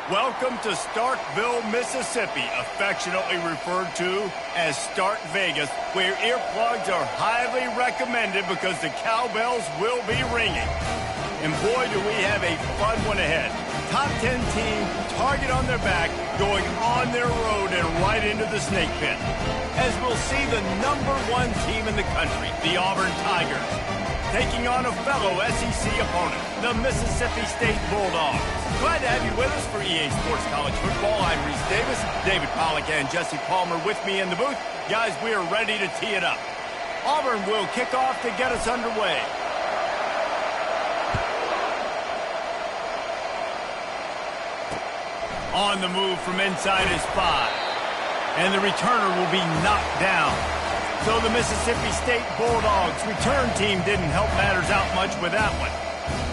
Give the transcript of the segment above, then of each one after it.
Welcome to Starkville, Mississippi, affectionately referred to as Stark Vegas, where earplugs are highly recommended because the cowbells will be ringing. And boy, do we have a fun one ahead. Top 10 team, target on their back, going on their road and right into the snake pit. As we'll see the #1 team in the country, the Auburn Tigers, taking on a fellow SEC opponent, the Mississippi State Bulldogs. Glad to have you with us for EA Sports College Football. I'm Reese Davis, David Pollack and Jesse Palmer with me in the booth. Guys, we are ready to tee it up. Auburn will kick off to get us underway. On the move from inside his 5. And the returner will be knocked down. So the Mississippi State Bulldogs return team didn't help matters out much with that one.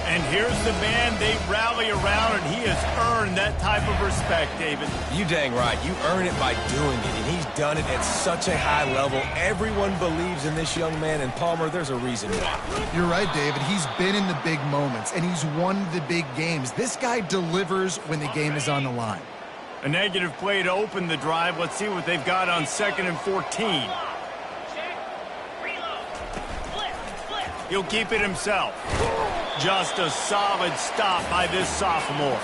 And here's the man they rally around, and he has earned that type of respect, David. You dang right. You earn it by doing it, and he's done it at such a high level. Everyone believes in this young man, and Palmer, there's a reason why. You're right, David. He's been in the big moments, and he's won the big games. This guy delivers when the game is on the line. A negative play to open the drive. Let's see what they've got on 2nd and 14. He'll keep it himself. Just a solid stop by this sophomore.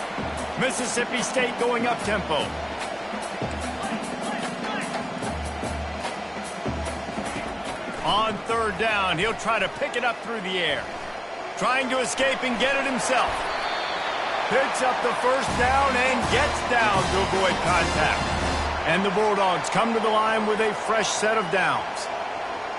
Mississippi State going up tempo. On 3rd down, he'll try to pick it up through the air. Trying to escape and get it himself. Picks up the 1st down and gets down to avoid contact. And the Bulldogs come to the line with a fresh set of downs.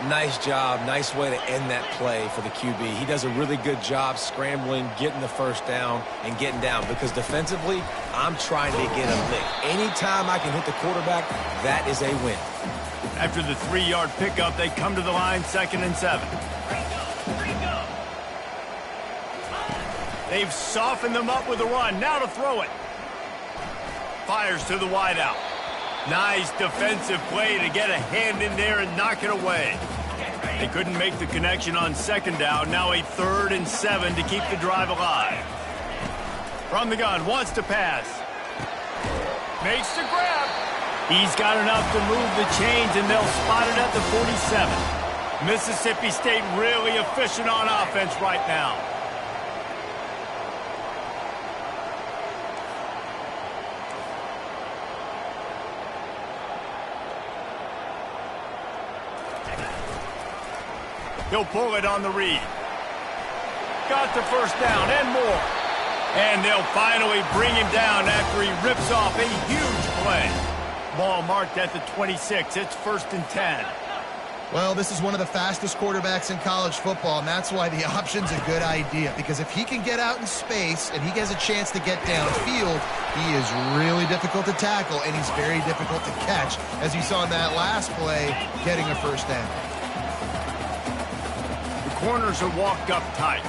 Nice job. Nice way to end that play for the QB. He does a really good job scrambling, getting the 1st down, and getting down. Because defensively, I'm trying to get a lick. Anytime I can hit the quarterback, that is a win. After the 3-yard pickup, they come to the line 2nd and 7. They've softened them up with a run. Now to throw it. Fires to the wideout. Nice defensive play to get a hand in there and knock it away. They couldn't make the connection on 2nd down. Now a 3rd and 7 to keep the drive alive. From the gun, wants to pass. Makes the grab. He's got enough to move the chains, and they'll spot it at the 47. Mississippi State really efficient on offense right now. He'll pull it on the read. Got the 1st down and more. And they'll finally bring him down after he rips off a huge play. Ball marked at the 26. It's 1st and 10. Well, this is one of the fastest quarterbacks in college football, and that's why the option's a good idea. Because if he can get out in space and he has a chance to get downfield, he is really difficult to tackle, and he's very difficult to catch, as you saw in that last play, getting a 1st down. Corners are walked up tight.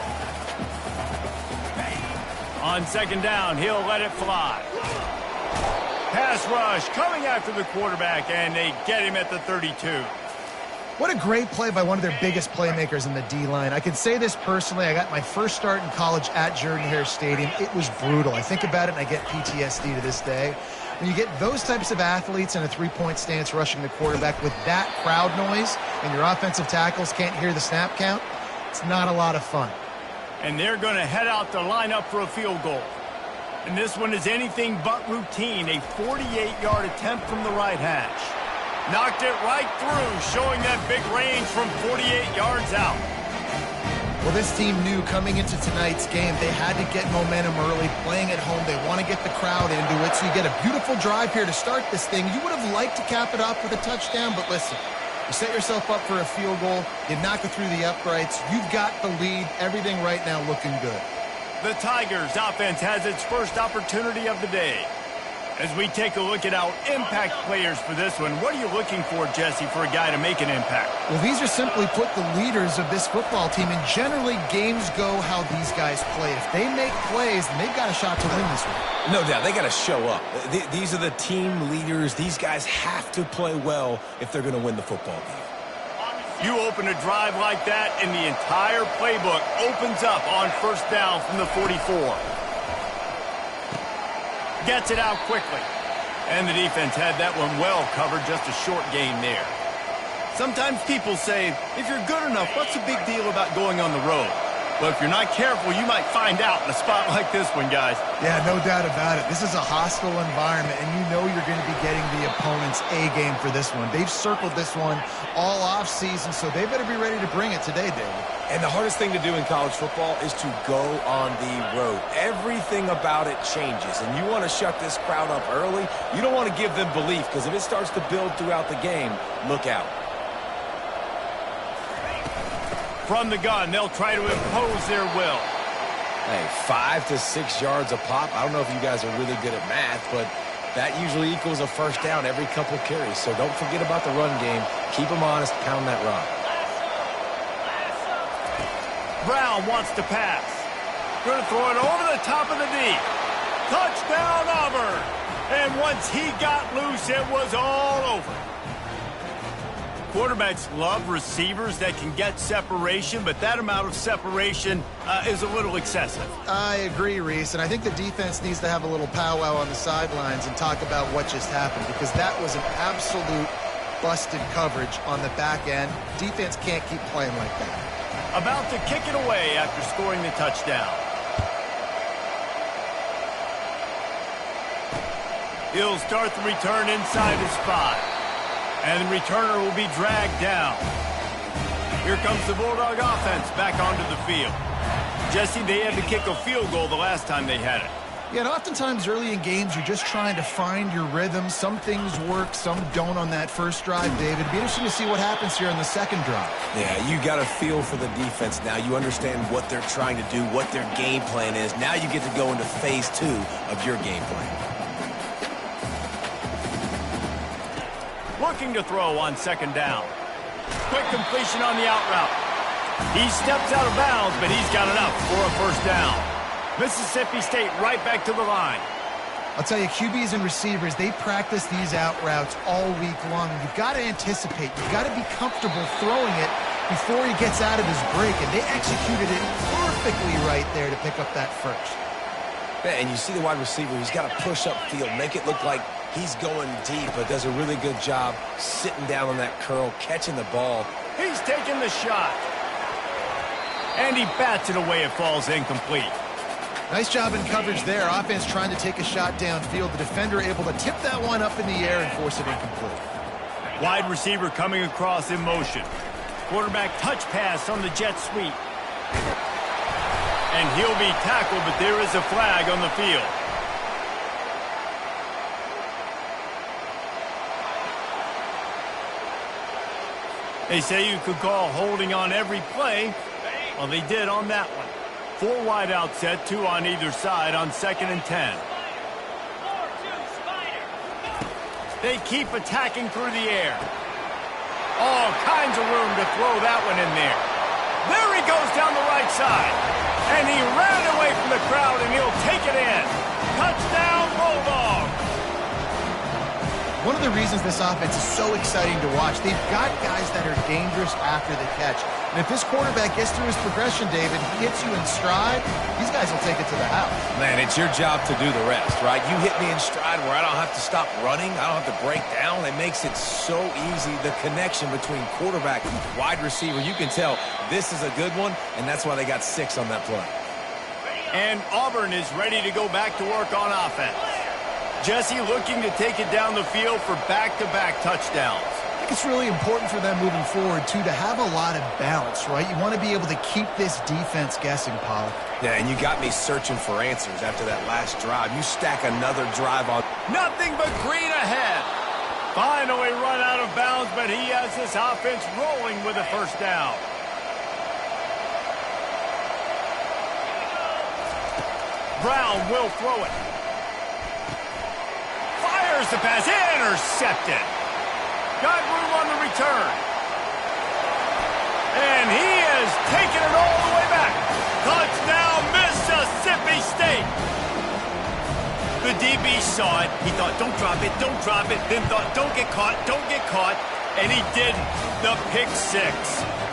On 2nd down, he'll let it fly. Pass rush coming after the quarterback, and they get him at the 32. What a great play by one of their biggest playmakers in the D-line. I can say this personally. I got my first start in college at Jordan-Hare Stadium. It was brutal. I think about it, and I get PTSD to this day. When you get those types of athletes in a 3-point stance rushing the quarterback with that crowd noise, and your offensive tackles can't hear the snap count, it's not a lot of fun. And they're going to head out to line up for a field goal. And this one is anything but routine, a 48-yard attempt from the right hash. Knocked it right through, showing that big range from 48 yards out. Well, this team knew coming into tonight's game they had to get momentum early, playing at home. They want to get the crowd into it, so you get a beautiful drive here to start this thing. You would have liked to cap it off with a touchdown, but listen, you set yourself up for a field goal, you knock it through the uprights, you've got the lead, everything right now looking good. The Tigers offense has its first opportunity of the day. As we take a look at our impact players for this one, what are you looking for, Jesse, for a guy to make an impact? Well, these are simply put the leaders of this football team, and generally games go how these guys play. If they make plays, then they've got a shot to win this one. No doubt, they got to show up. These are the team leaders. These guys have to play well if they're going to win the football game. You open a drive like that, and the entire playbook opens up on first down from the 44. Gets it out quickly. And the defense had that one well covered, just a short gain there. Sometimes people say, if you're good enough, what's the big deal about going on the road? But if you're not careful, you might find out in a spot like this one, guys. Yeah, no doubt about it. This is a hostile environment, and you know you're going to be getting the opponent's A-game for this one. They've circled this one all off-season, so they better be ready to bring it today, David. And the hardest thing to do in college football is to go on the road. Everything about it changes, and you want to shut this crowd up early. You don't want to give them belief, because if it starts to build throughout the game, look out. From the gun, they'll try to impose their will. Hey, 5 to 6 yards a pop. I don't know if you guys are really good at math, but that usually equals a first down every couple carries. So don't forget about the run game. Keep them honest, pound that rock. Brown wants to pass. Going to throw it over the top of the D. Touchdown, Auburn. And once he got loose, it was all over. Quarterbacks love receivers that can get separation, but that amount of separation is a little excessive. I agree, Reese, and I think the defense needs to have a little powwow on the sidelines and talk about what just happened, because that was an absolute busted coverage on the back end. Defense can't keep playing like that. About to kick it away after scoring the touchdown. He'll start the return inside his 5. And the returner will be dragged down. Here comes the Bulldog offense back onto the field. Jesse, they had to kick a field goal the last time they had it. Yeah, and oftentimes early in games, you're just trying to find your rhythm. Some things work, some don't on that first drive, David. It'd be interesting to see what happens here on the second drive. Yeah, you got a feel for the defense now. You understand what they're trying to do, what their game plan is. Now you get to go into phase 2 of your game plan. Looking to throw on second down. Quick completion on the out route. He steps out of bounds, but he's got enough for a first down. Mississippi State right back to the line. I'll tell you, QBs and receivers, they practice these out routes all week long. You've got to anticipate. You've got to be comfortable throwing it before he gets out of his break, and they executed it perfectly right there to pick up that first. Yeah, and you see the wide receiver, he's got to push up field, make it look like he's going deep, but does a really good job sitting down on that curl, catching the ball. He's taking the shot. And he bats it away. It falls incomplete. Nice job in coverage there. Offense trying to take a shot downfield. The defender able to tip that one up in the air and force it incomplete. Wide receiver coming across in motion. Quarterback touch pass on the jet sweep. And he'll be tackled, but there is a flag on the field. They say you could call holding on every play. Well, they did on that one. 4 wide out set, 2 on either side on 2nd and 10. They keep attacking through the air. All kinds of room to throw that one in there. There he goes down the right side. And he ran away from the crowd, and he'll take it in. Touchdown, Bulldog. One of the reasons this offense is so exciting to watch, they've got guys that are dangerous after the catch. And if this quarterback gets through his progression, David, hits you in stride, these guys will take it to the house. Man, it's your job to do the rest, right? You hit me in stride where I don't have to stop running. I don't have to break down. It makes it so easy. The connection between quarterback and wide receiver, you can tell this is a good one, and that's why they got 6 on that play. And Auburn is ready to go back to work on offense. Jesse looking to take it down the field for back-to-back touchdowns. I think it's really important for them moving forward, too, to have a lot of balance, right? You want to be able to keep this defense guessing, Pollock. Yeah, and you got me searching for answers after that last drive. You stack another drive on. Nothing but green ahead. Finally run out of bounds, but he has this offense rolling with a first down. Brown will throw it. Fires the pass. Intercepted. Got room on the return. And he is taking it all the way back. Touchdown, Mississippi State. The DB saw it. He thought, don't drop it, don't drop it. Then thought, don't get caught, don't get caught. And he didn't. The pick six.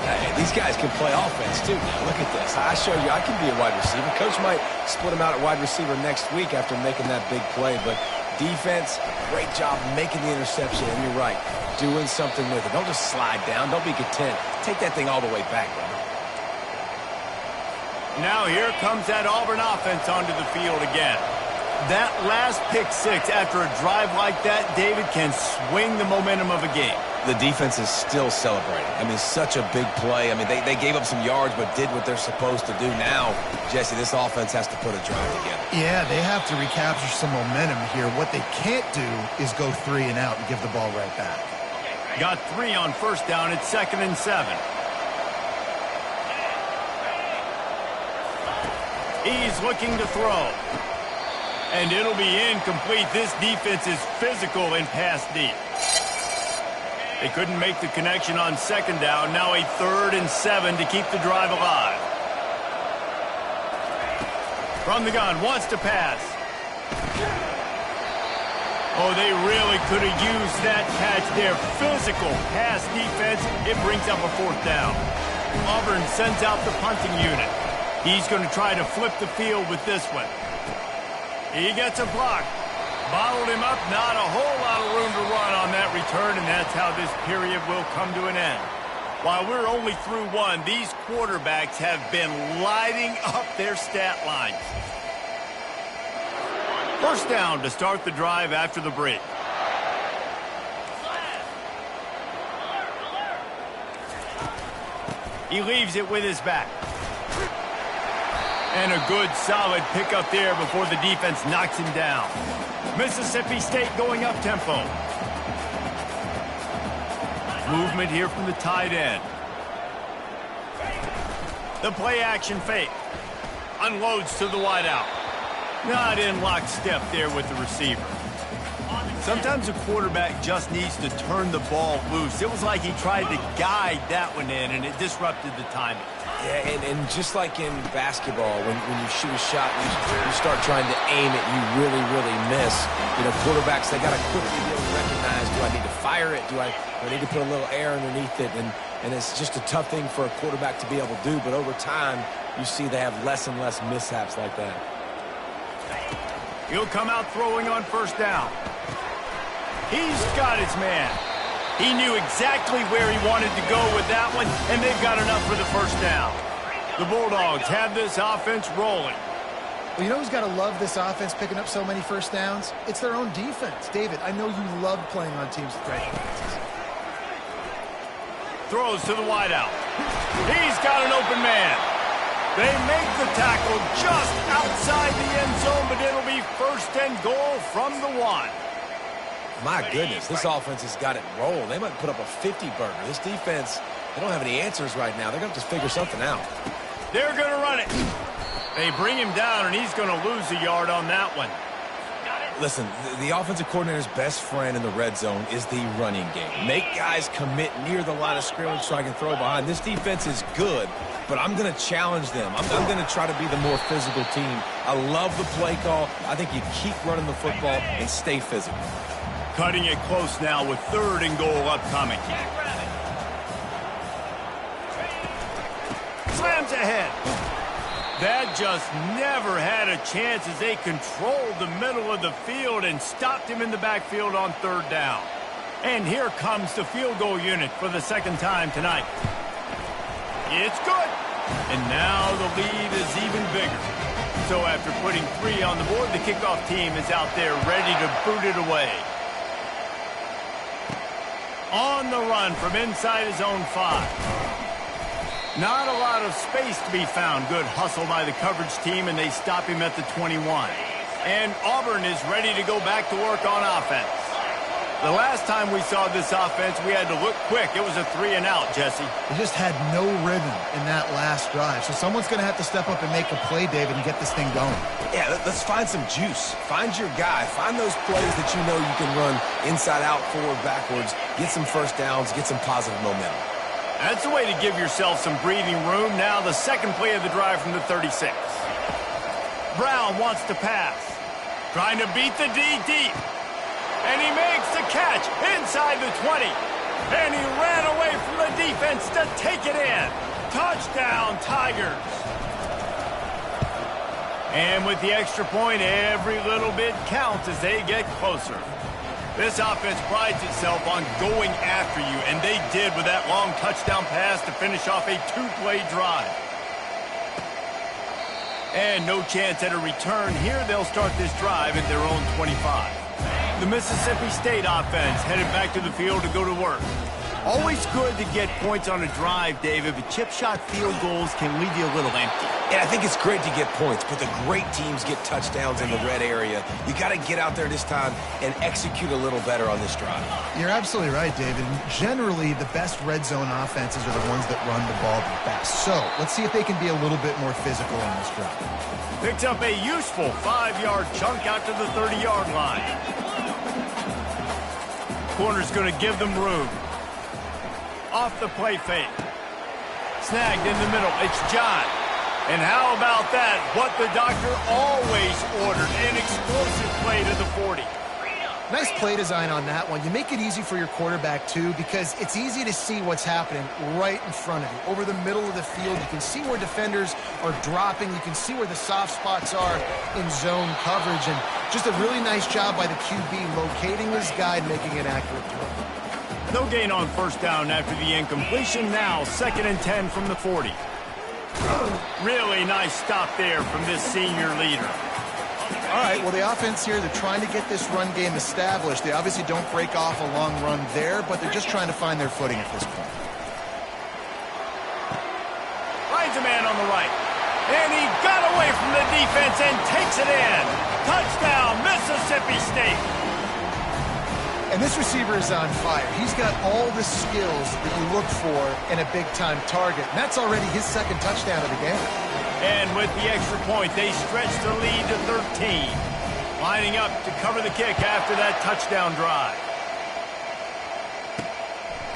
Hey, these guys can play offense, too. Now, look at this. I show you I can be a wide receiver. Coach might split him out at wide receiver next week after making that big play. But defense, great job making the interception. And you're right, doing something with it. Don't just slide down. Don't be content. Take that thing all the way back, brother. Now here comes that Auburn offense onto the field again. That last pick six after a drive like that, David, can swing the momentum of a game. The defense is still celebrating. I mean, such a big play. I mean, they gave up some yards but did what they're supposed to do. Now, Jesse, this offense has to put a drive together. Yeah, they have to recapture some momentum here. What they can't do is go 3 and out and give the ball right back. Got 3 on first down. It's 2nd and 7. He's looking to throw. And it'll be incomplete. This defense is physical and pass deep. They couldn't make the connection on 2nd down. Now a 3rd and 7 to keep the drive alive. From the gun, wants to pass. Oh, they really could have used that catch there. Physical pass defense. It brings up a 4th down. Auburn sends out the punting unit. He's going to try to flip the field with this one. He gets a block. Bottled him up. Not a whole lot of room to run on that return, and that's how this period will come to an end. While we're only through 1, these quarterbacks have been lighting up their stat lines. First down to start the drive after the break. He leaves it with his back. And a good, solid pickup there before the defense knocks him down. Mississippi State going up-tempo. Movement here from the tight end. The play-action fake. Unloads to the wideout. Not in lockstep there with the receiver. Sometimes a quarterback just needs to turn the ball loose. It was like he tried to guide that one in, and it disrupted the timing. Yeah, and just like in basketball, when you shoot a shot, you start trying to aim it, you really, really miss. You know, quarterbacks, they got to quickly be able to recognize, do I need to fire it? Do I need to put a little air underneath it? And it's just a tough thing for a quarterback to be able to do, but over time, you see they have less and less mishaps like that. He'll come out throwing on first down. He's got his man. He knew exactly where he wanted to go with that one, and they've got enough for the first down. The Bulldogs have this offense rolling. Well, you know who's got to love this offense picking up so many first downs? It's their own defense. David, I know you love playing on teams with great defenses. Throws to the wideout. He's got an open man. They make the tackle just outside the end zone, but it'll be 1st and goal from the 1. My goodness, this offense has got it rolling. They might put up a 50-burger. This defense, they don't have any answers right now. They're going to have to figure something out. They're going to run it. They bring him down, and he's going to lose a yard on that one. Listen, the offensive coordinator's best friend in the red zone is the running game. Make guys commit near the line of scrimmage so I can throw behind. This defense is good, but I'm going to challenge them. I'm going to try to be the more physical team. I love the play call. I think you keep running the football and stay physical. Cutting it close now with 3rd and goal upcoming. Slams ahead. That just never had a chance as they controlled the middle of the field and stopped him in the backfield on 3rd down. And here comes the field goal unit for the 2nd time tonight. It's good. And now the lead is even bigger. So after putting 3 on the board, the kickoff team is out there ready to boot it away. On the run from inside his own 5. Not a lot of space to be found. Good hustle by the coverage team, and they stop him at the 21. And Auburn is ready to go back to work on offense. The last time we saw this offense, we had to look quick. It was a 3-and-out, Jesse. They just had no rhythm in that last drive. So someone's going to have to step up and make a play, David, and get this thing going. Yeah, let's find some juice. Find your guy. Find those plays that you know you can run inside out, forward, backwards. Get some first downs. Get some positive momentum. That's a way to give yourself some breathing room. Now the second play of the drive from the 36. Brown wants to pass. Trying to beat the D deep. And he makes the catch inside the 20. And he ran away from the defense to take it in. Touchdown, Tigers. And with the extra point, every little bit counts as they get closer. This offense prides itself on going after you, and they did with that long touchdown pass to finish off a 2-play drive. And no chance at a return here. They'll start this drive at their own 25. The Mississippi State offense headed back to the field to go to work. Always good to get points on a drive, David, but chip shot field goals can leave you a little empty. And I think it's great to get points, but the great teams get touchdowns in the red area. You got to get out there this time and execute a little better on this drive. You're absolutely right, David. Generally, the best red zone offenses are the ones that run the ball the best. So let's see if they can be a little bit more physical on this drive. Picks up a useful 5-yard chunk out to the 30-yard line. Corner's going to give them room. Off the play fake. Snagged in the middle. It's John. And how about that? What the doctor always ordered. An explosive play to the 40. Nice play design on that one. You make it easy for your quarterback, too, because it's easy to see what's happening right in front of you. Over the middle of the field, you can see where defenders are dropping. You can see where the soft spots are in zone coverage. And just a really nice job by the QB locating his guy and making an accurate throw. No gain on first down after the incompletion. Now 2nd and 10 from the 40. Really nice stop there from this senior leader. All right, well, the offense here, they're trying to get this run game established. They obviously don't break off a long run there, but they're just trying to find their footing at this point. Finds a man on the right. And he got away from the defense and takes it in. Touchdown, Mississippi State. And this receiver is on fire. He's got all the skills that you look for in a big-time target. And that's already his 2nd touchdown of the game. And with the extra point, they stretch the lead to 13. Lining up to cover the kick after that touchdown drive.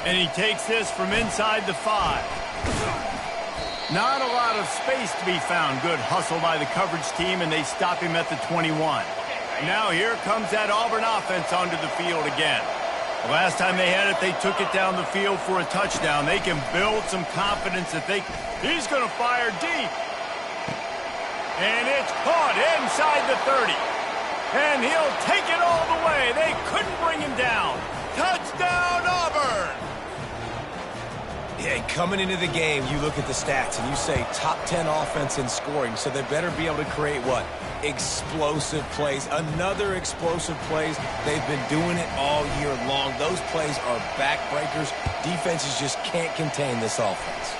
And he takes this from inside the 5. Not a lot of space to be found. Good hustle by the coverage team, and they stop him at the 21. Now here comes that Auburn offense onto the field again. The last time they had it, they took it down the field for a touchdown. They can build some confidence that he's going to fire deep. And it's caught inside the 30. And he'll take it all the way. They couldn't bring him down. Touchdown, Auburn! Yeah, coming into the game, you look at the stats and you say top 10 offense in scoring, so they better be able to create what? Explosive plays. Another explosive plays. They've been doing it all year long. Those plays are backbreakers. Defenses just can't contain this offense.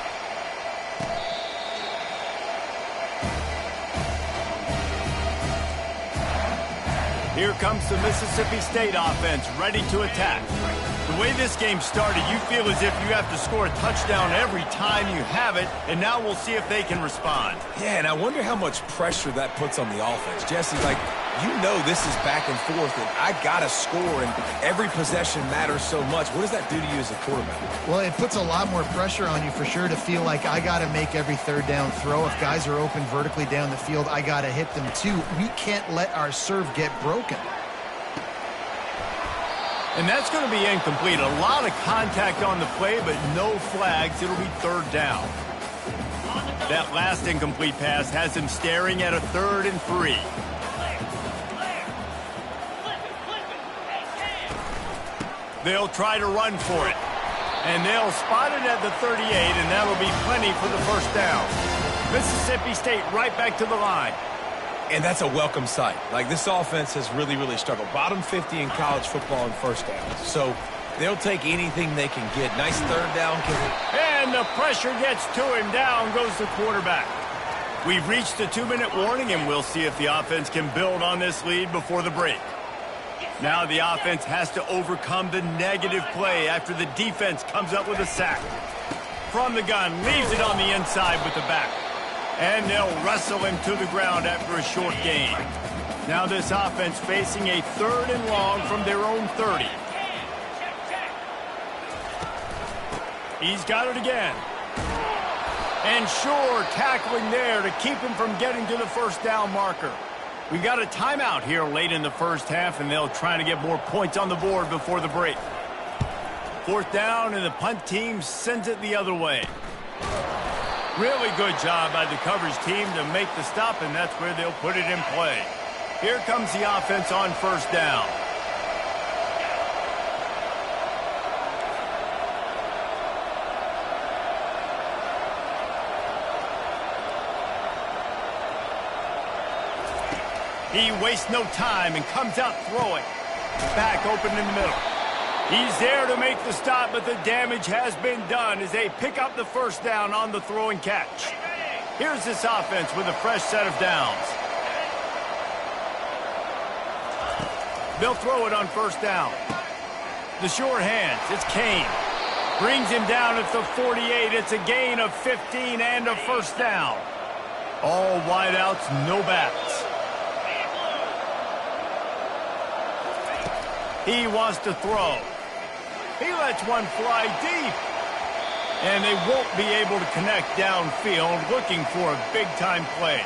Here comes the Mississippi State offense ready to attack. The way this game started, you feel as if you have to score a touchdown every time you have it, and now we'll see if they can respond. Yeah, and I wonder how much pressure that puts on the offense. Jesse, like, you know this is back and forth, and I got to score, and every possession matters so much. What does that do to you as a quarterback? Well, it puts a lot more pressure on you for sure to feel like I got to make every 3rd down throw. If guys are open vertically down the field, I got to hit them too. We can't let our serve get broken. And that's going to be incomplete. A lot of contact on the play, but no flags. It'll be 3rd down. That last incomplete pass has him staring at a 3rd and 3. They'll try to run for it. And they'll spot it at the 38, and that'll be plenty for the first down. Mississippi State right back to the line. And that's a welcome sight. Like, this offense has really, really struggled. Bottom 50 in college football in first downs. So they'll take anything they can get. Nice third down. And the pressure gets to him. Down goes the quarterback. We've reached the 2-minute warning, and we'll see if the offense can build on this lead before the break. Now the offense has to overcome the negative play after the defense comes up with a sack. From the gun, leaves it on the inside with the back. And they'll wrestle him to the ground after a short gain. Now this offense facing a 3rd and long from their own 30. He's got it again. And sure, tackling there to keep him from getting to the first down marker. We got a timeout here late in the first half, and they'll try to get more points on the board before the break. 4th down, and the punt team sends it the other way. Really good job by the coverage team to make the stop, and that's where they'll put it in play. Here comes the offense on 1st down. He wastes no time and comes out throwing. Back open in the middle. He's there to make the stop, but the damage has been done as they pick up the first down on the throwing catch. Here's this offense with a fresh set of downs. They'll throw it on 1st down. The short hands, it's Kane. Brings him down at the 48. It's a gain of 15 and a 1st down. All wideouts, no backs. He wants to throw. He lets one fly deep. And they won't be able to connect downfield, looking for a big-time play.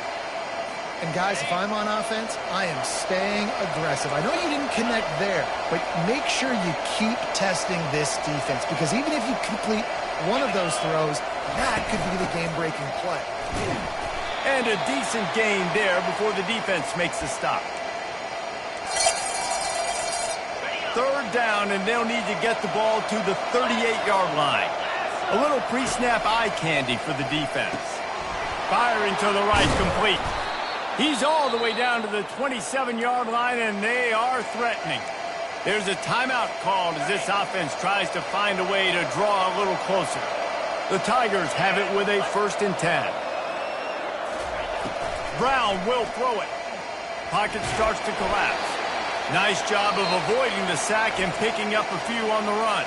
And guys, if I'm on offense, I am staying aggressive. I know you didn't connect there, but make sure you keep testing this defense, because even if you complete one of those throws, that could be the game-breaking play. And a decent gain there before the defense makes the stop. 3rd down, and they'll need to get the ball to the 38-yard line. A little pre-snap eye candy for the defense. Firing to the right, complete. He's all the way down to the 27-yard line, and they are threatening. There's a timeout called as this offense tries to find a way to draw a little closer. The Tigers have it with a 1st and 10. Brown will throw it. Pocket starts to collapse. Nice job of avoiding the sack and picking up a few on the run.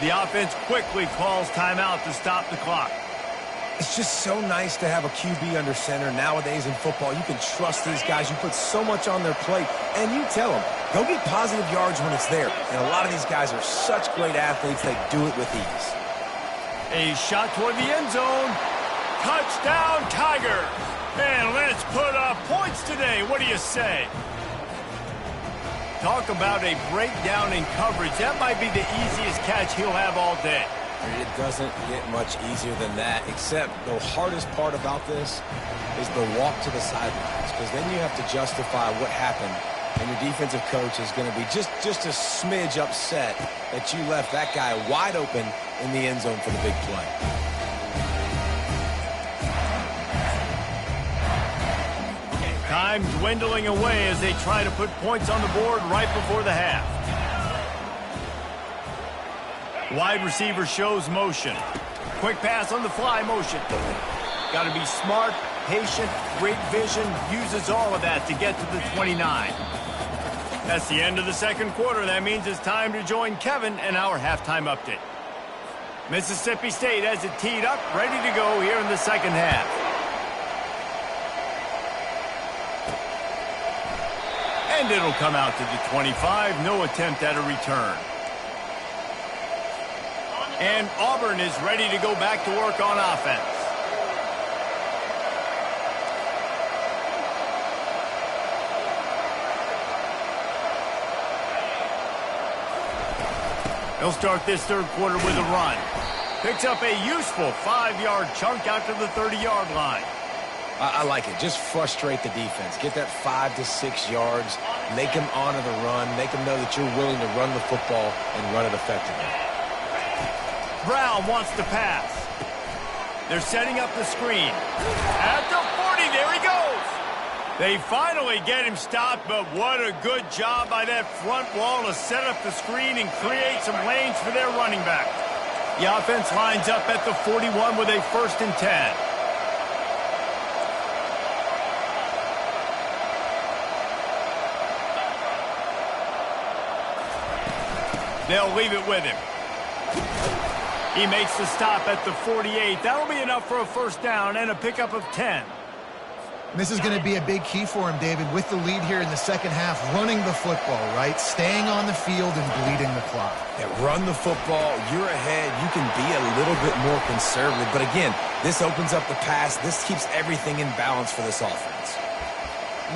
The offense quickly calls timeout to stop the clock. It's just so nice to have a QB under center. Nowadays in football, you can trust these guys. You put so much on their plate, and you tell them, go get positive yards when it's there. And a lot of these guys are such great athletes, they do it with ease. A shot toward the end zone. Touchdown, Tigers. And let's put up points today. What do you say? Talk about a breakdown in coverage. That might be the easiest catch he'll have all day. It doesn't get much easier than that, except the hardest part about this is the walk to the sidelines, because then you have to justify what happened, and your defensive coach is going to be just a smidge upset that you left that guy wide open in the end zone for the big play. Time dwindling away as they try to put points on the board right before the half. Wide receiver shows motion. Quick pass on the fly motion. Got to be smart, patient, great vision, uses all of that to get to the 29. That's the end of the 2nd quarter. That means it's time to join Kevin and our halftime update. Mississippi State has it teed up, ready to go here in the 2nd half. And it'll come out to the 25. No attempt at a return. And Auburn is ready to go back to work on offense. They'll start this 3rd quarter with a run. Picks up a useful 5-yard chunk out to the 30-yard line. I like it. Just frustrate the defense. Get that 5 to 6 yards. Make them honor the run. Make them know that you're willing to run the football and run it effectively. Brown wants to pass. They're setting up the screen. At the 40, there he goes. They finally get him stopped, but what a good job by that front wall to set up the screen and create some lanes for their running back. The offense lines up at the 41 with a 1st and 10. They'll leave it with him. He makes the stop at the 48. That'll be enough for a 1st down and a pickup of 10. This is going to be a big key for him, David, with the lead here in the second half, running the football, right? Staying on the field and bleeding the clock. Yeah, run the football. You're ahead. You can be a little bit more conservative. But again, this opens up the pass. This keeps everything in balance for this offense.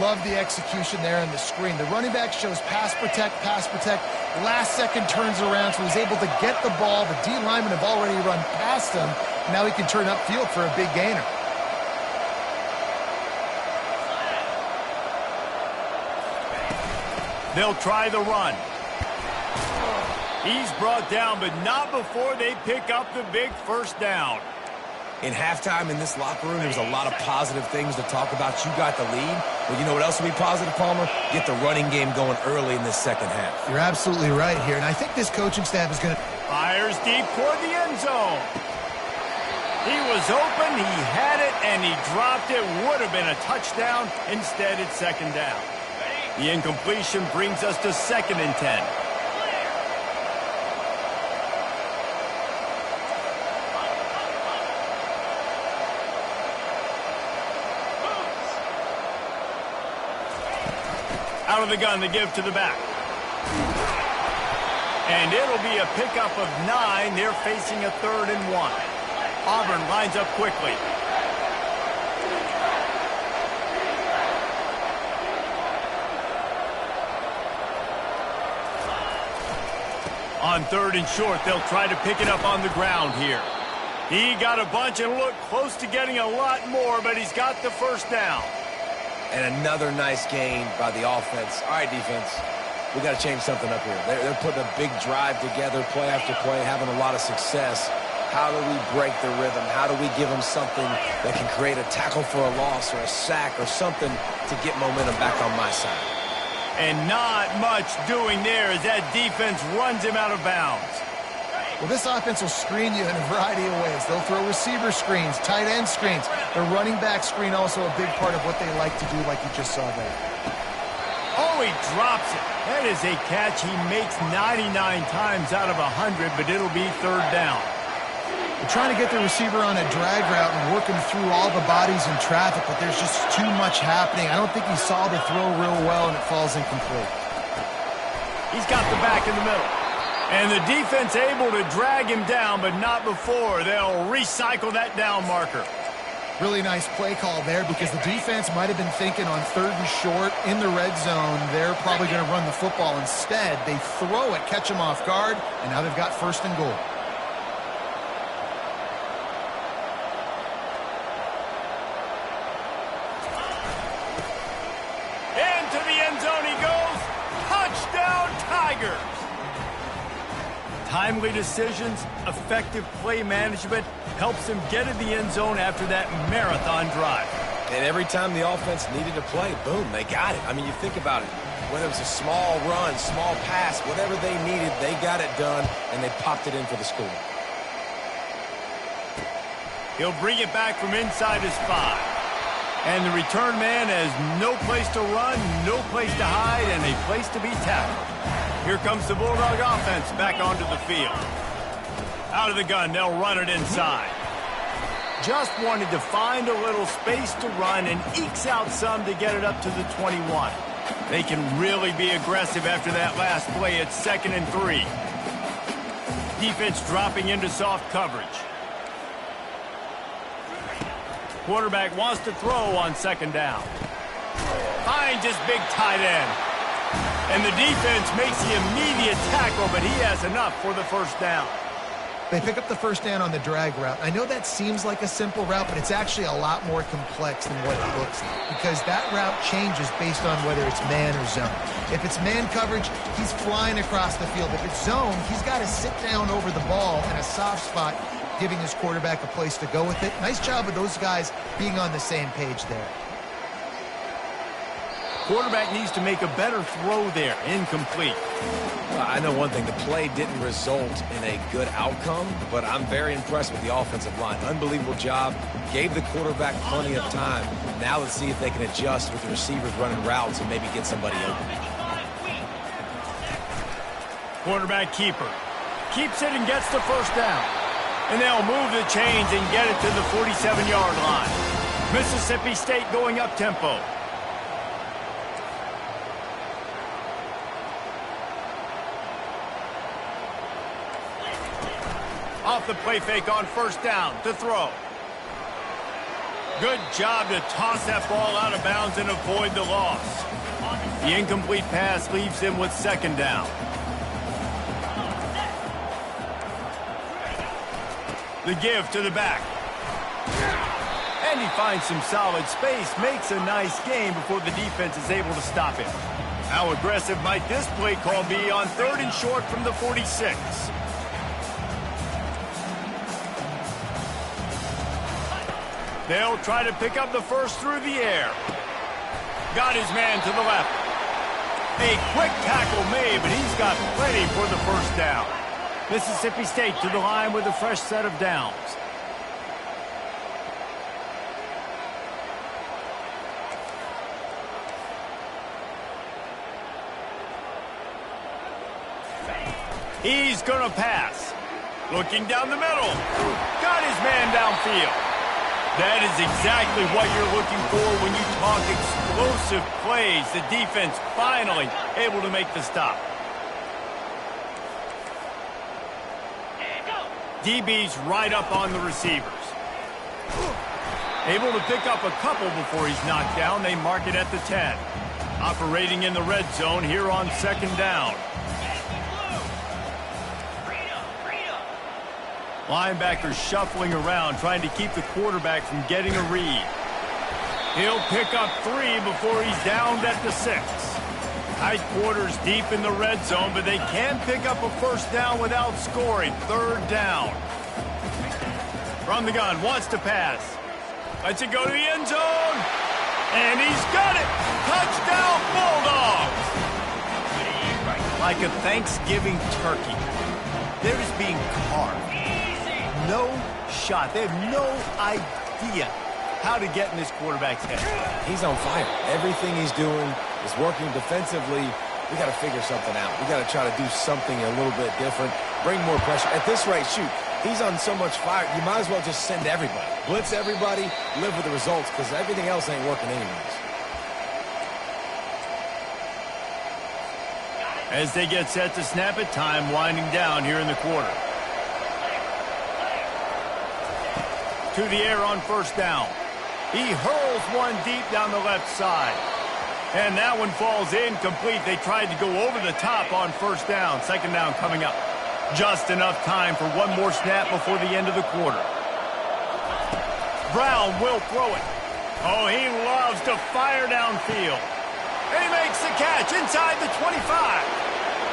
Love the execution there on the screen. The running back shows pass protect, pass protect. Last second turns around, so he's able to get the ball. The D linemen have already run past him. Now he can turn upfield for a big gainer. They'll try the run. He's brought down, but not before they pick up the big 1st down. In halftime in this locker room, there was a lot of positive things to talk about. You got the lead. But you know what else will be positive, Palmer? Get the running game going early in this second half. You're absolutely right here. And I think this coaching staff is going to... Fires deep toward the end zone. He was open, he had it, and he dropped it. Would have been a touchdown. Instead, it's 2nd down. The incompletion brings us to 2nd and 10. Out of the gun, they give to the back. And it'll be a pickup of 9. They're facing a 3rd and 1. Auburn lines up quickly. On 3rd and short, they'll try to pick it up on the ground here. He got a bunch and looked close to getting a lot more, but he's got the 1st down. And another nice gain by the offense. All right, defense, we got to change something up here. They're putting a big drive together, play after play, having a lot of success. How do we break the rhythm? How do we give them something that can create a tackle for a loss or a sack or something to get momentum back on my side? And not much doing there as that defense runs him out of bounds. Well, this offense will screen you in a variety of ways. They'll throw receiver screens, tight end screens. The running back screen also a big part of what they like to do, like you just saw there. Oh, he drops it. That is a catch he makes 99 times out of 100, but it'll be 3rd down. They're trying to get the receiver on a drag route and working through all the bodies in traffic, but there's just too much happening. I don't think he saw the throw real well, and it falls incomplete. He's got the back in the middle. And the defense able to drag him down, but not before. They'll recycle that down marker. Really nice play call there because the defense might have been thinking on 3rd and short in the red zone. They're probably going to run the football. Instead, they throw it, catch him off guard, and now they've got 1st and goal. Into the end zone he goes. Touchdown, Tigers! Timely decisions, effective play management helps them get in the end zone after that marathon drive. And every time the offense needed a play, boom, they got it. I mean, you think about it. Whether it was a small run, small pass, whatever they needed, they got it done, and they popped it in for the score. He'll bring it back from inside his 5. And the return man has no place to run, no place to hide, and a place to be tackled. Here comes the Bulldog offense back onto the field. Out of the gun, they'll run it inside. Just wanted to find a little space to run and ekes out some to get it up to the 21. They can really be aggressive after that last play. It's 2nd and 3. Defense dropping into soft coverage. Quarterback wants to throw on 2nd down. Finds his big tight end. And the defense makes the immediate tackle, but he has enough for the 1st down. They pick up the 1st down on the drag route. I know that seems like a simple route, but it's actually a lot more complex than what it looks like because that route changes based on whether it's man or zone. If it's man coverage, he's flying across the field. If it's zone, he's got to sit down over the ball in a soft spot, giving his quarterback a place to go with it. Nice job of those guys being on the same page there. Quarterback needs to make a better throw there. Incomplete. Well, I know one thing. The play didn't result in a good outcome, but I'm very impressed with the offensive line. Unbelievable job. Gave the quarterback plenty of time. Now let's see if they can adjust with the receivers running routes and maybe get somebody open. Quarterback keeper. Keeps it and gets the first down. And they'll move the chains and get it to the 47-yard line. Mississippi State going up-tempo. Off the play fake on first down to throw. Good job to toss that ball out of bounds and avoid the loss. The incomplete pass leaves him with second down. The give to the back. And he finds some solid space, makes a nice gain before the defense is able to stop him. How aggressive might this play call be on 3rd and short from the 46? They'll try to pick up the first through the air. Got his man to the left. A quick tackle made, but he's got plenty for the first down. Mississippi State to the line with a fresh set of downs. He's going to pass. Looking down the middle. Got his man downfield. That is exactly what you're looking for when you talk explosive plays. The defense finally able to make the stop. DB's right up on the receivers. Able to pick up a couple before he's knocked down. They mark it at the 10. Operating in the red zone here on second down. Linebackers shuffling around, trying to keep the quarterback from getting a read. He'll pick up 3 before he's downed at the 6. Tight quarters deep in the red zone, but they can pick up a first down without scoring. 3rd down. From the gun, wants to pass. Lets it go to the end zone. And he's got it. Touchdown, Bulldogs. Like a Thanksgiving turkey, they're just being carved. No shot. They have no idea how to get in this quarterback's head. He's on fire. Everything he's doing is working defensively. We got to figure something out. We got to try to do something a little bit different. Bring more pressure. At this rate, shoot, he's on so much fire, you might as well just send everybody. Blitz everybody, live with the results, because everything else ain't working anyways. As they get set to snap it, time winding down here in the quarter. To the air on first down. He hurls one deep down the left side. And that one falls incomplete. They tried to go over the top on first down. Second down coming up. Just enough time for one more snap before the end of the quarter. Brown will throw it. Oh, he loves to fire downfield. And he makes the catch inside the 25.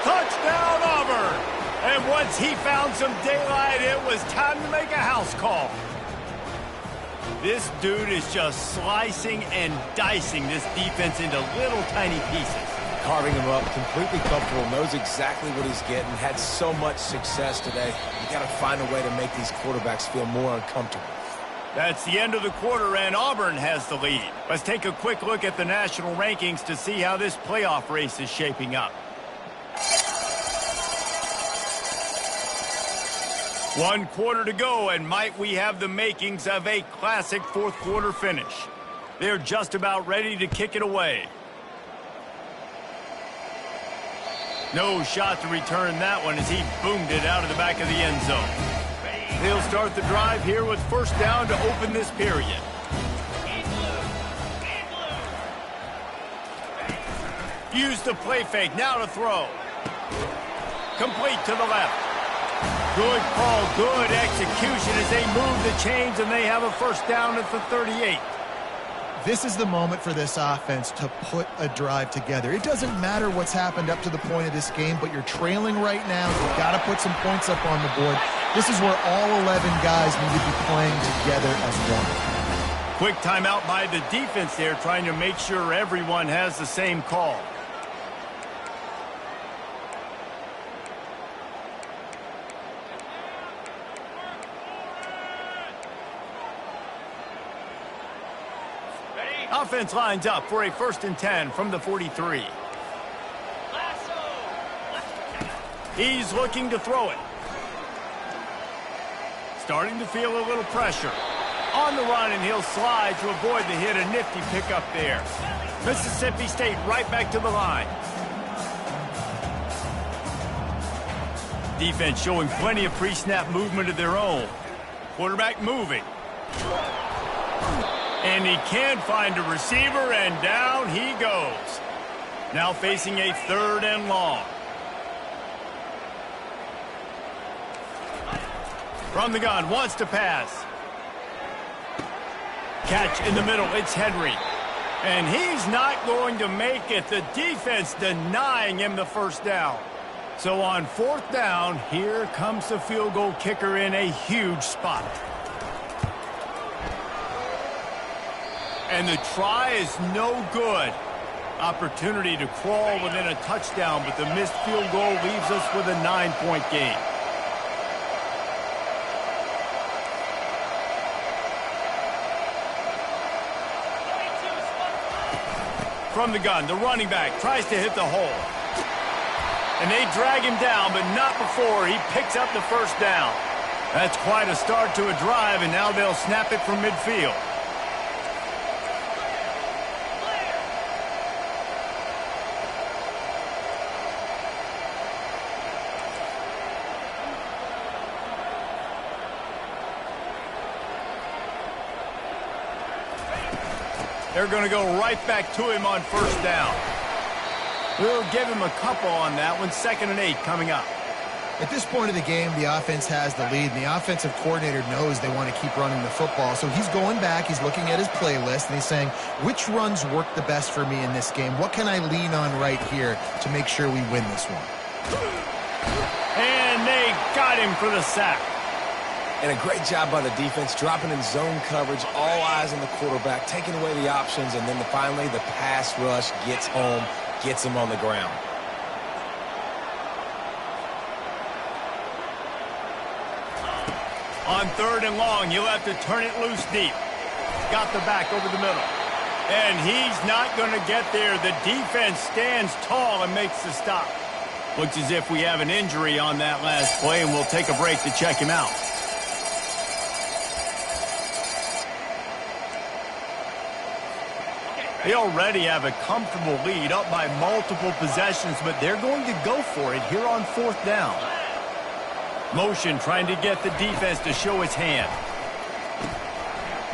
Touchdown, Auburn. And once he found some daylight, it was time to make a house call. This dude is just slicing and dicing this defense into little tiny pieces. Carving him up, completely comfortable, knows exactly what he's getting, had so much success today. You got to find a way to make these quarterbacks feel more uncomfortable. That's the end of the quarter, and Auburn has the lead. Let's take a quick look at the national rankings to see how this playoff race is shaping up. 1 quarter to go, and might we have the makings of a classic fourth quarter finish. They're just about ready to kick it away. No shot to return that one as he boomed it out of the back of the end zone. They'll start the drive here with first down to open this period. Use the play fake, now to throw. Complete to the left. Good call, good execution as they move the chains and they have a first down at the 38. This is the moment for this offense to put a drive together. It doesn't matter what's happened up to the point of this game, but you're trailing right now. You've got to put some points up on the board. This is where all 11 guys need to be playing together as one. Quick timeout by the defense there, trying to make sure everyone has the same call. Offense lines up for a 1st and 10 from the 43. He's looking to throw it. Starting to feel a little pressure. On the run, and he'll slide to avoid the hit. A nifty pickup there. Mississippi State right back to the line. Defense showing plenty of pre-snap movement of their own. Quarterback moving. And he can't find a receiver, and down he goes. Now facing a 3rd and long. From the gun, wants to pass. Catch in the middle, it's Henry. And he's not going to make it. The defense denying him the 1st down. So on 4th down, here comes the field goal kicker in a huge spot. And the try is no good. Opportunity to crawl within a touchdown, but the missed field goal leaves us with a 9-point game. From the gun, the running back tries to hit the hole. And they drag him down, but not before he picks up the 1st down. That's quite a start to a drive, and now they'll snap it from midfield. They're going to go right back to him on 1st down. We'll give him a couple on that one. 2nd and 8 coming up. At this point of the game, the offense has the lead, and the offensive coordinator knows they want to keep running the football. So he's going back, he's looking at his playlist, and he's saying, which runs work the best for me in this game? What can I lean on right here to make sure we win this one? And they got him for the sack. And a great job by the defense, dropping in zone coverage, all eyes on the quarterback, taking away the options, and then finally the pass rush gets home, gets him on the ground. On 3rd and long, you'll have to turn it loose deep. Got the back over the middle. And he's not going to get there. The defense stands tall and makes the stop. Looks as if we have an injury on that last play, and we'll take a break to check him out. They already have a comfortable lead, up by multiple possessions, but they're going to go for it here on 4th down. Motion trying to get the defense to show its hand.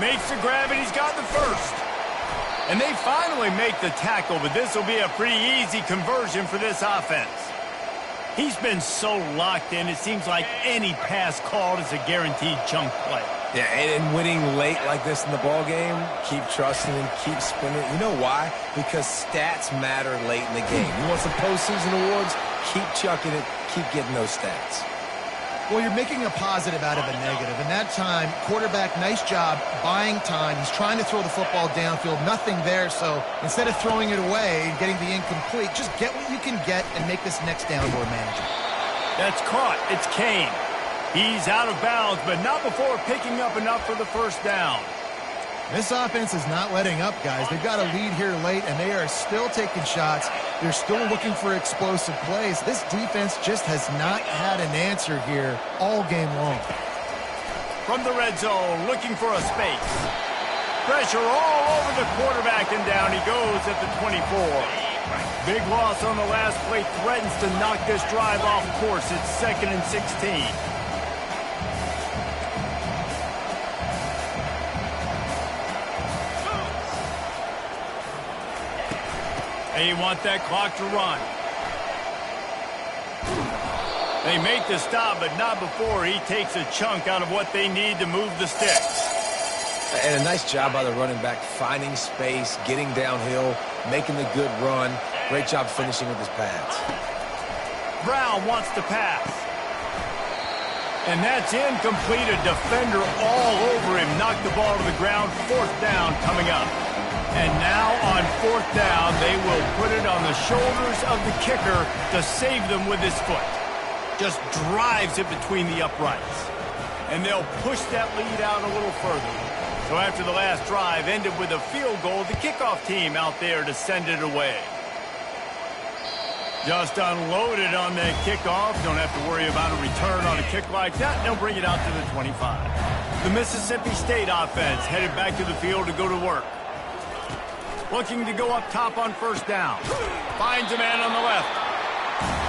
Makes the grab, and he's got the 1st. And they finally make the tackle, but this will be a pretty easy conversion for this offense. He's been so locked in, it seems like any pass called is a guaranteed chunk play. Yeah, and winning late like this in the ball game, keep trusting and keep spinning. You know why? Because stats matter late in the game. You want some postseason awards? Keep chucking it. Keep getting those stats. Well, you're making a positive out of a negative. And that time, quarterback, nice job buying time. He's trying to throw the football downfield. Nothing there. So instead of throwing it away and getting the incomplete, just get what you can get and make this next down more manageable. That's caught. It's Kane. He's out of bounds, but not before picking up enough for the 1st down. This offense is not letting up, guys. They've got a lead here late, and they are still taking shots. They're still looking for explosive plays. This defense just has not had an answer here all game long. From the red zone, looking for a space. Pressure all over the quarterback, and down he goes at the 24. Big loss on the last play, threatens to knock this drive off course. It's 2nd and 16. They want that clock to run. They make the stop, but not before he takes a chunk out of what they need to move the sticks. And a nice job by the running back, finding space, getting downhill, making the good run. Great job finishing with his pads. Brown wants to pass. And that's incomplete. A defender all over him. Knocked the ball to the ground. 4th down coming up. And now on 4th down, they will put it on the shoulders of the kicker to save them with his foot. Just drives it between the uprights. And they'll push that lead out a little further. So after the last drive ended with a field goal, the kickoff team out there to send it away. Just unloaded on that kickoff. Don't have to worry about a return on a kick like that. They'll bring it out to the 25. The Mississippi State offense headed back to the field to go to work. Looking to go up top on 1st down. Finds a man on the left.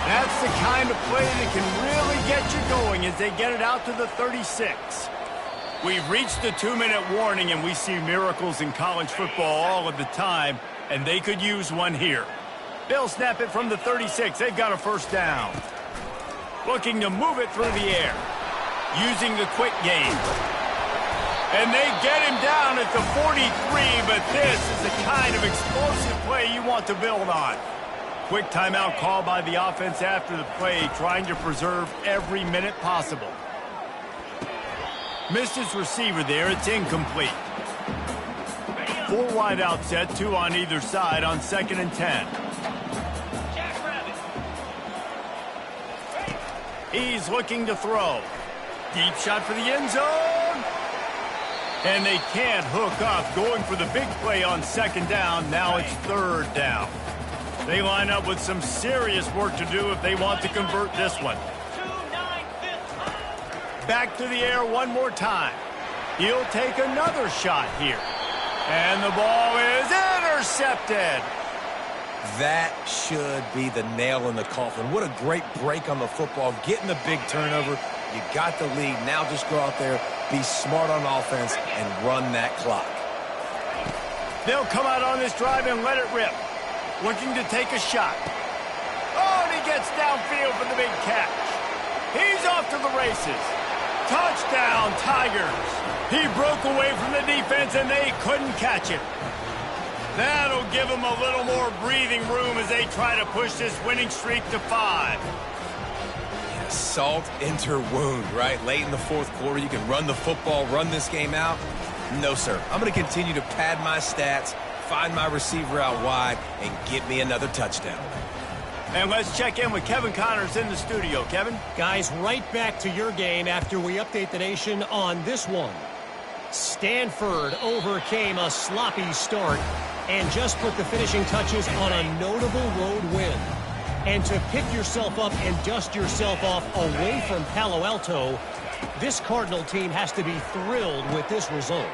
That's the kind of play that can really get you going as they get it out to the 36. We've reached the 2-minute warning, and we see miracles in college football all of the time, and they could use one here. They'll snap it from the 36. They've got a 1st down. Looking to move it through the air. Using the quick game. And they get him down at the 43, but this is the kind of explosive play you want to build on. Quick timeout call by the offense after the play, trying to preserve every minute possible. Missed his receiver there. It's incomplete. 4 wide out set, 2 on either side on 2nd and 10. He's looking to throw. Deep shot for the end zone. And they can't hook up. Going for the big play on 2nd down. Now it's 3rd down. They line up with some serious work to do if they want to convert this one. Back to the air one more time. He'll take another shot here. And the ball is intercepted. That should be the nail in the coffin. What a great break on the football. Getting the big turnover. You got the lead. Now just go out there, be smart on offense, and run that clock. They'll come out on this drive and let it rip. Looking to take a shot. Oh, and he gets downfield for the big catch. He's off to the races. Touchdown, Tigers. He broke away from the defense, and they couldn't catch him. That'll give them a little more breathing room as they try to push this winning streak to 5. Yeah, salt into wound, right? Late in the 4th quarter, you can run the football, run this game out. No, sir. I'm going to continue to pad my stats, find my receiver out wide, and get me another touchdown. And let's check in with Kevin Connors in the studio. Kevin? Guys, right back to your game after we update the nation on this one. Stanford overcame a sloppy start and just put the finishing touches on a notable road win. And to pick yourself up and dust yourself off away from Palo Alto, this Cardinal team has to be thrilled with this result.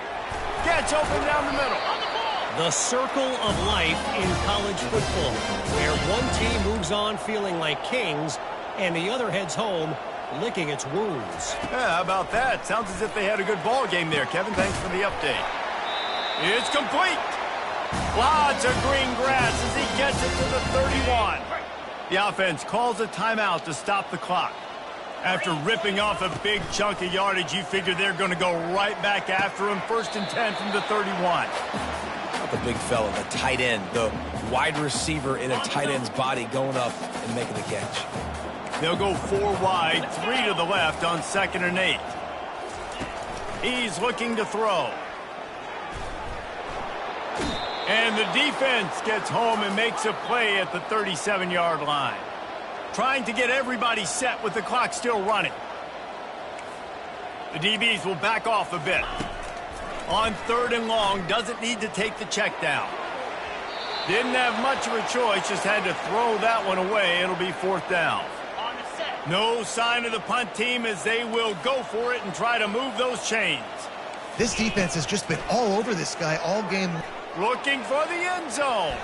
Gets open down the middle. The circle of life in college football, where one team moves on feeling like kings and the other heads home licking its wounds. Yeah, how about that? Sounds as if they had a good ball game there, Kevin. Thanks for the update. It's complete. Lots of green grass as he gets it to the 31. The offense calls a timeout to stop the clock. After ripping off a big chunk of yardage, you figure they're going to go right back after him. 1st and 10 from the 31. Not the big fella, the tight end, the wide receiver in a tight end's body going up and making the catch. They'll go 4 wide, 3 to the left on 2nd and 8. He's looking to throw. And the defense gets home and makes a play at the 37-yard line. Trying to get everybody set with the clock still running. The DBs will back off a bit. On 3rd and long, doesn't need to take the check down. Didn't have much of a choice, just had to throw that one away. It'll be 4th down. No sign of the punt team as they will go for it and try to move those chains. This defense has just been all over this guy all game. Looking for the end zone.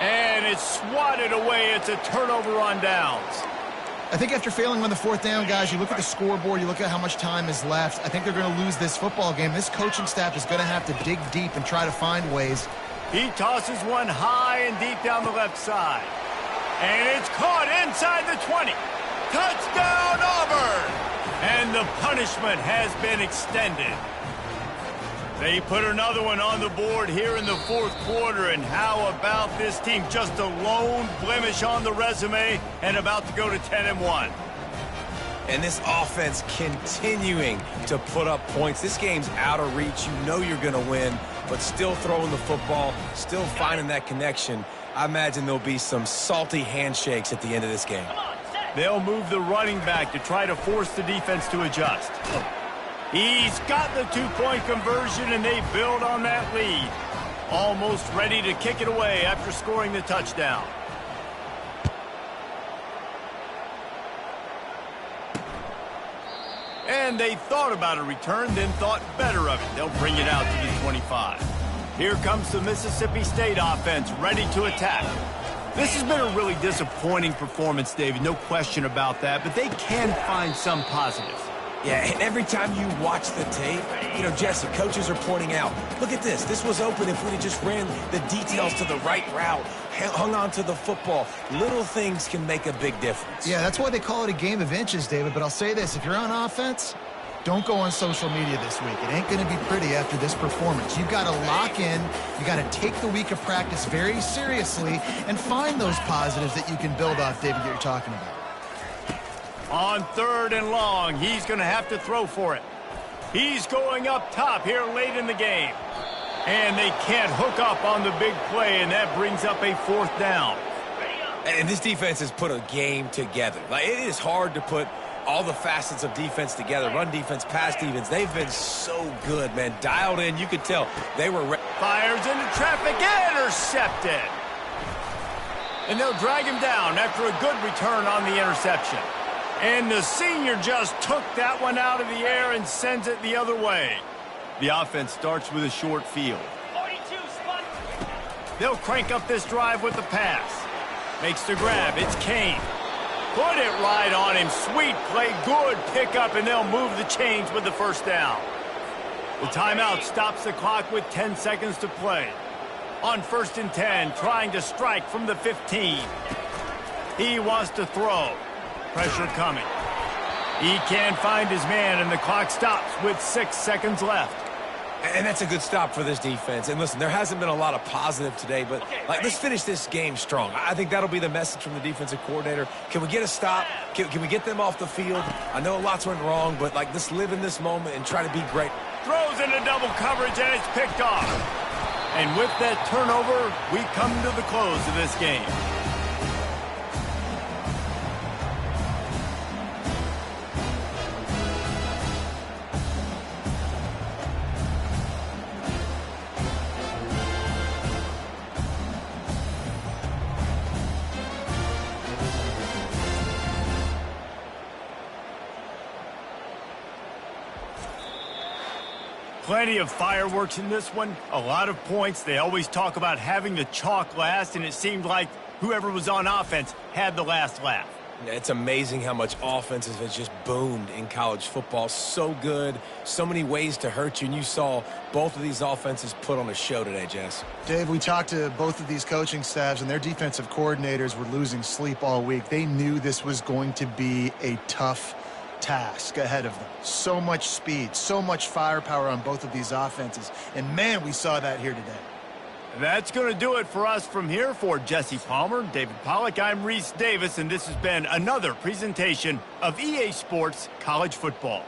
And it's swatted away. It's a turnover on downs. I think after failing on the 4th down, guys, you look at the scoreboard, you look at how much time is left. I think they're going to lose this football game. This coaching staff is going to have to dig deep and try to find ways. He tosses one high and deep down the left side. And it's caught inside the 20. Touchdown, Auburn! And the punishment has been extended. They put another one on the board here in the 4th quarter, and how about this team? Just a lone blemish on the resume and about to go to 10-1. And this offense continuing to put up points. This game's out of reach. You know you're going to win, but still throwing the football, still finding that connection. I imagine there'll be some salty handshakes at the end of this game. They'll move the running back to try to force the defense to adjust. He's got the two-point conversion, and they build on that lead. Almost ready to kick it away after scoring the touchdown. And they thought about a return, then thought better of it. They'll bring it out to the 25. Here comes the Mississippi State offense, ready to attack. This has been a really disappointing performance, David, no question about that, but they can find some positives. Yeah, and every time you watch the tape, Jesse, coaches are pointing out, look at this. This was open if we'd have just ran the details to the right route, hung on to the football. Little things can make a big difference. Yeah, that's why they call it a game of inches, David. But I'll say this, if you're on offense, don't go on social media this week. It ain't going to be pretty after this performance. You've got to lock in. You got to take the week of practice very seriously and find those positives that you can build off, David, that you're talking about. On 3rd and long, he's going to have to throw for it. He's going up top here late in the game. And they can't hook up on the big play, and that brings up a 4th down. And this defense has put a game together. Like, it is hard to put all the facets of defense together. Run defense, pass defense. They've been so good, man. Dialed in. You could tell they were... Fires into traffic. Intercepted. And they'll drag him down after a good return on the interception. And the senior just took that one out of the air and sends it the other way. The offense starts with a short field. 42 spot. They'll crank up this drive with the pass. Makes the grab. It's Kane. Put it right on him. Sweet play. Good pickup, and they'll move the chains with the 1st down. The timeout stops the clock with 10 seconds to play. On 1st and 10, trying to strike from the 15. He wants to throw. Pressure coming. He can't find his man, and the clock stops with 6 seconds left. And that's a good stop for this defense. And listen, there hasn't been a lot of positive today, but let's finish this game strong. I think that'll be the message from the defensive coordinator. Can we get a stop? Can we get them off the field? I know lots went wrong, but let's live in this moment and try to be great. Throws into double coverage, and it's picked off. And with that turnover, we come to the close of this game. Plenty of fireworks in this one, a lot of points. They always talk about having the chalk last, and it seemed like whoever was on offense had the last laugh. It's amazing how much offenses has just boomed in college football. So good, so many ways to hurt you, and you saw both of these offenses put on a show today, Jess. Dave, we talked to both of these coaching staffs, and their defensive coordinators were losing sleep all week. They knew this was going to be a tough task ahead of them. So much speed, so much firepower on both of these offenses. And, man, we saw that here today. That's going to do it for us from here. For Jesse Palmer, David Pollack, I'm Reese Davis, and this has been another presentation of EA Sports College Football.